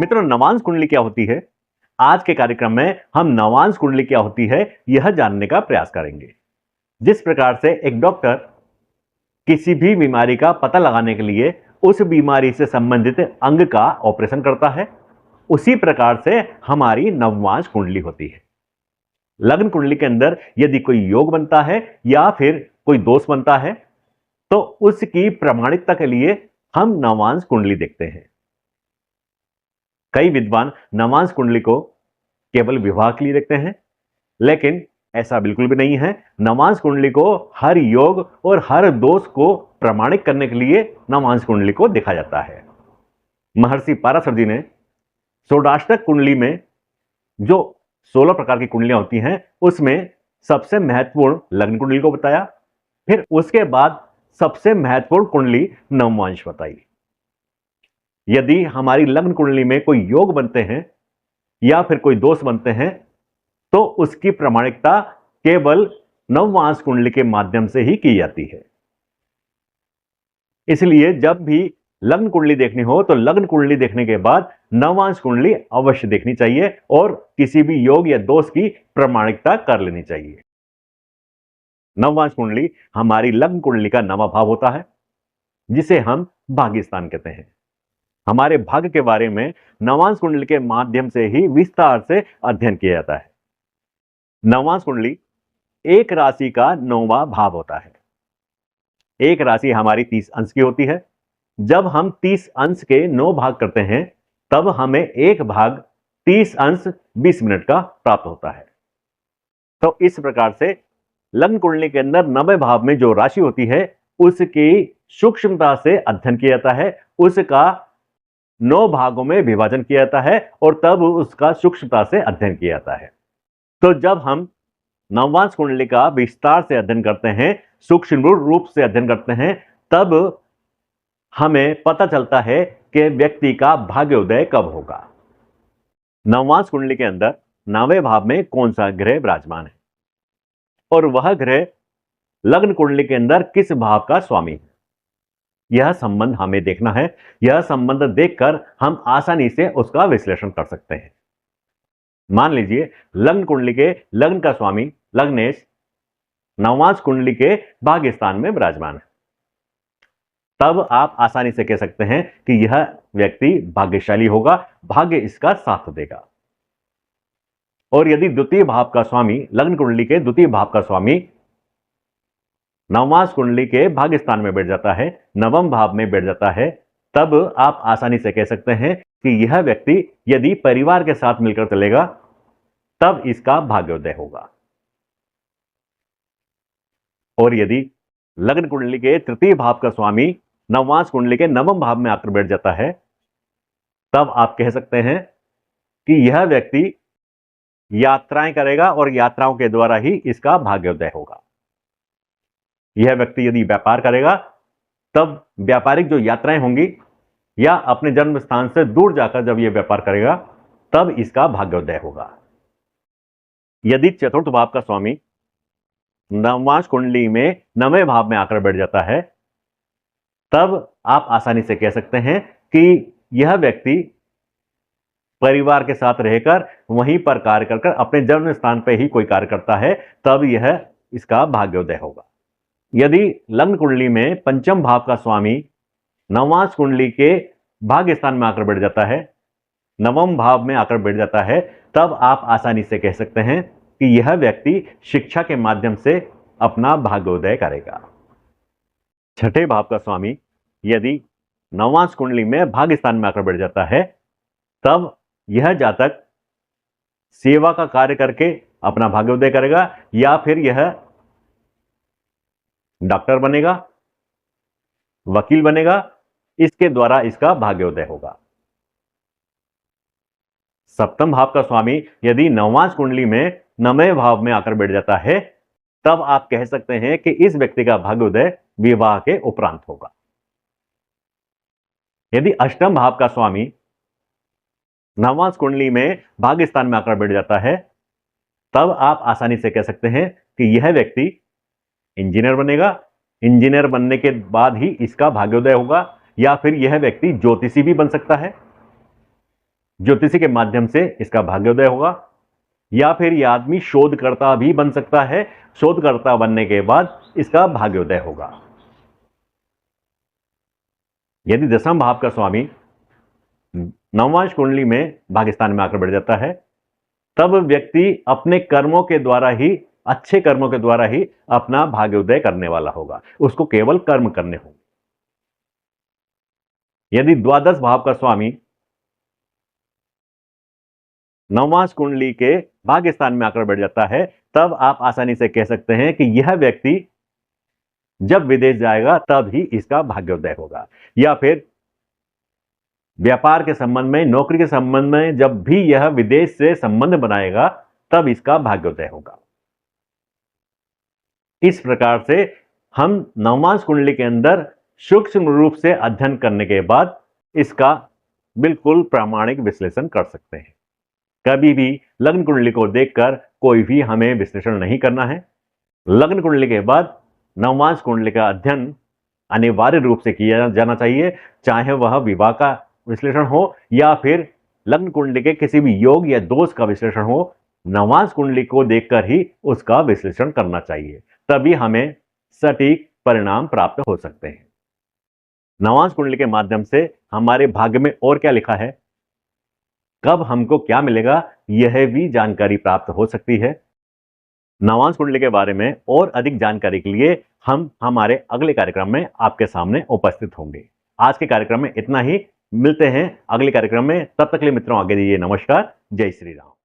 मित्रों, नवांश कुंडली क्या होती है? आज के कार्यक्रम में हम नवांश कुंडली क्या होती है यह जानने का प्रयास करेंगे। जिस प्रकार से एक डॉक्टर किसी भी बीमारी का पता लगाने के लिए उस बीमारी से संबंधित अंग का ऑपरेशन करता है, उसी प्रकार से हमारी नववांश कुंडली होती है। लग्न कुंडली के अंदर यदि कोई योग बनता है या फिर कोई दोष बनता है तो उसकी प्रमाणिकता के लिए हम नवांश कुंडली देखते हैं। कई विद्वान नवांश कुंडली को केवल विवाह के लिए देखते हैं, लेकिन ऐसा बिल्कुल भी नहीं है। नवांश कुंडली को हर योग और हर दोष को प्रमाणित करने के लिए नवांश कुंडली को देखा जाता है। महर्षि पाराशर जी ने षोडशाष्टक कुंडली में जो 16 प्रकार की कुंडलियां होती हैं उसमें सबसे महत्वपूर्ण लग्न कुंडली को बताया, फिर उसके बाद सबसे महत्वपूर्ण कुंडली नववांश बताई। यदि हमारी लग्न कुंडली में कोई योग बनते हैं या फिर कोई दोष बनते हैं तो उसकी प्रमाणिकता केवल नववांश कुंडली के माध्यम से ही की जाती है। इसलिए जब भी लग्न कुंडली देखनी हो तो लग्न कुंडली देखने के बाद नववांश कुंडली अवश्य देखनी चाहिए और किसी भी योग या दोष की प्रमाणिकता कर लेनी चाहिए। नववांश कुंडली हमारी लग्न कुंडली का नवा भाव होता है, जिसे हम भाग्यस्थान कहते हैं। हमारे भाग्य के बारे में नववांश कुंडली के माध्यम से ही विस्तार से अध्ययन किया जाता है। नववांश कुंडली एक राशि का 9वां भाव होता है। एक राशि हमारी 30 अंश की होती है। जब हम 30 अंश के 9 भाग करते हैं तब हमें एक भाग 30 अंश 20 मिनट का प्राप्त होता है। तो इस प्रकार से लग्न कुंडली के अंदर 90 भाव में जो राशि होती है उसकी सूक्ष्मता से अध्ययन किया जाता है, उसका 9 भागों में विभाजन किया जाता है और तब उसका सूक्ष्मता से अध्ययन किया जाता है। तो जब हम नववांश कुंडली का विस्तार से अध्ययन करते हैं, सूक्ष्म रूप से अध्ययन करते हैं, तब हमें पता चलता है कि व्यक्ति का भाग्योदय कब होगा। नववांश कुंडली के अंदर 9वें भाव में कौन सा ग्रह विराजमान है और वह ग्रह लग्न कुंडली के अंदर किस भाव का स्वामी है, यह संबंध हमें देखना है। यह संबंध देखकर हम आसानी से उसका विश्लेषण कर सकते हैं। मान लीजिए लग्न कुंडली के लग्न का स्वामी लग्नेश नववांश कुंडली के भाग्य स्थान में विराजमान है, तब आप आसानी से कह सकते हैं कि यह व्यक्ति भाग्यशाली होगा, भाग्य इसका साथ देगा। और यदि द्वितीय भाव का स्वामी लग्न कुंडली के द्वितीय भाव का स्वामी नववांश कुंडली के भाग्य स्थान में बैठ जाता है, नवम भाव में बैठ जाता है, तब आप आसानी से कह सकते हैं कि यह व्यक्ति यदि परिवार के साथ मिलकर चलेगा तब इसका भाग्योदय होगा। और यदि लग्न कुंडली के तृतीय भाव का स्वामी नववांश कुंडली के नवम भाव में आकर बैठ जाता है, तब आप कह सकते हैं कि यह व्यक्ति यात्राएं करेगा और यात्राओं के द्वारा ही इसका भाग्योदय होगा। यह व्यक्ति यदि व्यापार करेगा तब व्यापारिक जो यात्राएं होंगी या अपने जन्म स्थान से दूर जाकर जब यह व्यापार करेगा तब इसका भाग्योदय होगा। यदि चतुर्थ भाव का स्वामी नववांश कुंडली में 9वें भाव में आकर बैठ जाता है, तब आप आसानी से कह सकते हैं कि यह व्यक्ति परिवार के साथ रहकर वहीं पर कार्य कर अपने जन्म स्थान पर ही कोई कार्य करता है, तब यह इसका भाग्योदय होगा। यदि लग्न कुंडली में पंचम भाव का स्वामी नववांश कुंडली के भाग्य स्थान में आकर बैठ जाता है, नवम भाव में आकर बैठ जाता है, तब आप आसानी से कह सकते हैं कि यह व्यक्ति शिक्षा के माध्यम से अपना भाग्योदय करेगा। छठे भाव का स्वामी यदि नववांश कुंडली में भाग्य स्थान में आकर बैठ जाता है, तब यह जातक सेवा का कार्य करके अपना भाग्योदय करेगा या फिर यह डॉक्टर बनेगा, वकील बनेगा, इसके द्वारा इसका भाग्योदय होगा। सप्तम भाव का स्वामी यदि नववांश कुंडली में 9वें भाव में आकर बैठ जाता है, तब आप कह सकते हैं कि इस व्यक्ति का भाग्योदय विवाह के उपरांत होगा। यदि अष्टम भाव का स्वामी नववांश कुंडली में भाग्य स्थान में आकर बैठ जाता है, तब आप आसानी से कह सकते हैं कि यह व्यक्ति इंजीनियर बनेगा, इंजीनियर बनने के बाद ही इसका भाग्योदय होगा, या फिर यह व्यक्ति ज्योतिषी भी बन सकता है। ज्योतिषी के माध्यम से इसका भाग्योदय होगा, या फिर यह आदमी शोधकर्ता भी बन सकता है। शोधकर्ता बनने के बाद इसका भाग्योदय होगा। यदि दशम भाव का स्वामी नवमांश कुंडली में भाग्यस्थान में आकर बैठ जाता है, तब व्यक्ति अपने कर्मों के द्वारा ही, अच्छे कर्मों के द्वारा ही अपना भाग्योदय करने वाला होगा। उसको केवल कर्म करने होंगे। यदि द्वादश भाव का स्वामी नवमांश कुंडली के भाग्यस्थान में आकर बैठ जाता है, तब आप आसानी से कह सकते हैं कि यह व्यक्ति जब विदेश जाएगा तब ही इसका भाग्योदय होगा, या फिर व्यापार के संबंध में, नौकरी के संबंध में जब भी यह विदेश से संबंध बनाएगा तब इसका भाग्योदय होगा। इस प्रकार से हम नवमांश कुंडली के अंदर सूक्ष्म रूप से अध्ययन करने के बाद इसका बिल्कुल प्रामाणिक विश्लेषण कर सकते हैं। कभी भी लग्न कुंडली को देखकर कोई भी हमें विश्लेषण नहीं करना है। लग्न कुंडली के बाद नवमांश कुंडली का अध्ययन अनिवार्य रूप से किया जाना चाहिए, चाहे वह विवाह का विश्लेषण हो या फिर लग्न कुंडली के किसी भी योग या दोष का विश्लेषण हो। नवमांश कुंडली को देखकर ही उसका विश्लेषण करना चाहिए, तभी हमें सटीक परिणाम प्राप्त हो सकते हैं। नवमांश कुंडली के माध्यम से हमारे भाग्य में और क्या लिखा है, कब हमको क्या मिलेगा, यह भी जानकारी प्राप्त हो सकती है। नवमांश कुंडली के बारे में और अधिक जानकारी के लिए हम हमारे अगले कार्यक्रम में आपके सामने उपस्थित होंगे। आज के कार्यक्रम में इतना ही। मिलते हैं अगले कार्यक्रम में। तब तक के लिए मित्रों आगे दीजिए नमस्कार। जय श्री राम।